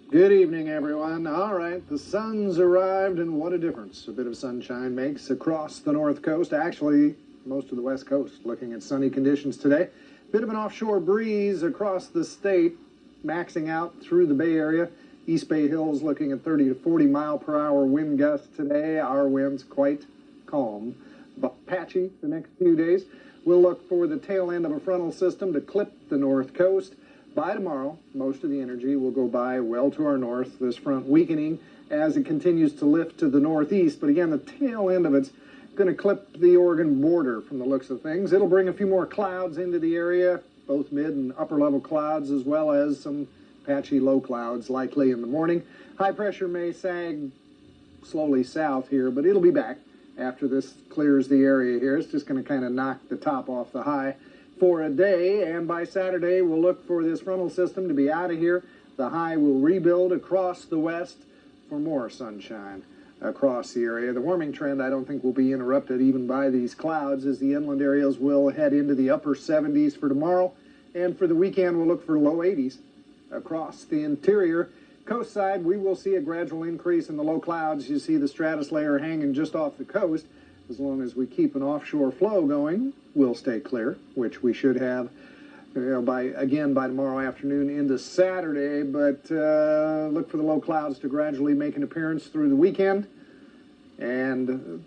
Good evening, everyone. All right, the sun's arrived, and what a difference a bit of sunshine makes across the north coast. Actually, most of the west coast, looking at sunny conditions today. Bit of an offshore breeze across the state, maxing out through the Bay Area. East Bay Hills looking at 30 to 40 mile per hour wind gusts today. Our winds quite calm, but patchy the next few days. We'll look for the tail end of a frontal system to clip the north coast. By tomorrow, most of the energy will go by well to our north, this front weakening as it continues to lift to the northeast. But again, the tail end of it's going to clip the Oregon border from the looks of things. It'll bring a few more clouds into the area, both mid and upper level clouds, as well as some patchy low clouds likely in the morning. High pressure may sag slowly south here, but it'll be back after this clears the area here. It's just going to kind of knock the top off the high for a day, and by Saturday we'll look for this frontal system to be out of here. The high will rebuild across the west for more sunshine across the area. The warming trend I don't think will be interrupted even by these clouds, as the inland areas will head into the upper 70s for tomorrow, and for the weekend we'll look for low 80s across the interior. Coast side, we will see a gradual increase in the low clouds. You see the stratus layer hanging just off the coast. As long as we keep an offshore flow going, we'll stay clear, which we should have by tomorrow afternoon into Saturday. But look for the low clouds to gradually make an appearance through the weekend, and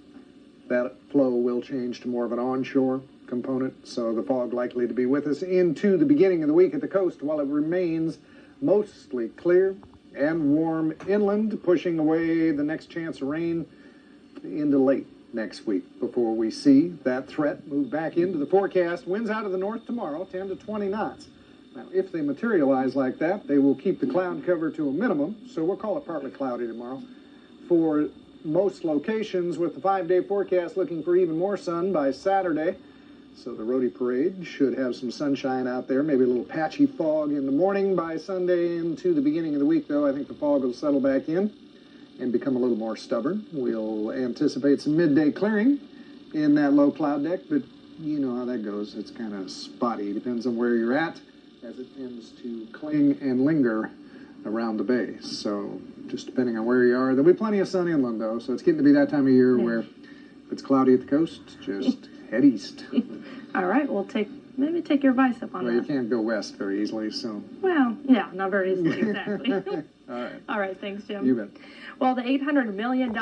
that flow will change to more of an onshore component. So the fog likely to be with us into the beginning of the week at the coast, while it remains mostly clear and warm inland, pushing away the next chance of rain into late next week before we see that threat move back into the forecast. Winds out of the north tomorrow, 10 to 20 knots. Now, if they materialize like that, they will keep the cloud cover to a minimum, so we'll call it partly cloudy tomorrow for most locations, with the 5-day forecast looking for even more sun by Saturday. So the Rhodey Parade should have some sunshine out there, maybe a little patchy fog in the morning by Sunday into the beginning of the week, though. I think the fog will settle back in and become a little more stubborn. We'll anticipate some midday clearing in that low cloud deck, but you know how that goes. It's kind of spotty. Depends on where you're at, as it tends to cling and linger around the base. So just depending on where you are. There'll be plenty of sun inland, though, so it's getting to be that time of year where if it's cloudy at the coast, just head east. All right, we'll maybe take your advice up on that. Well, you can't go west very easily, so. Well, yeah, not very easily, exactly. All right. All right, thanks, Jim. You bet. Well, the $800 million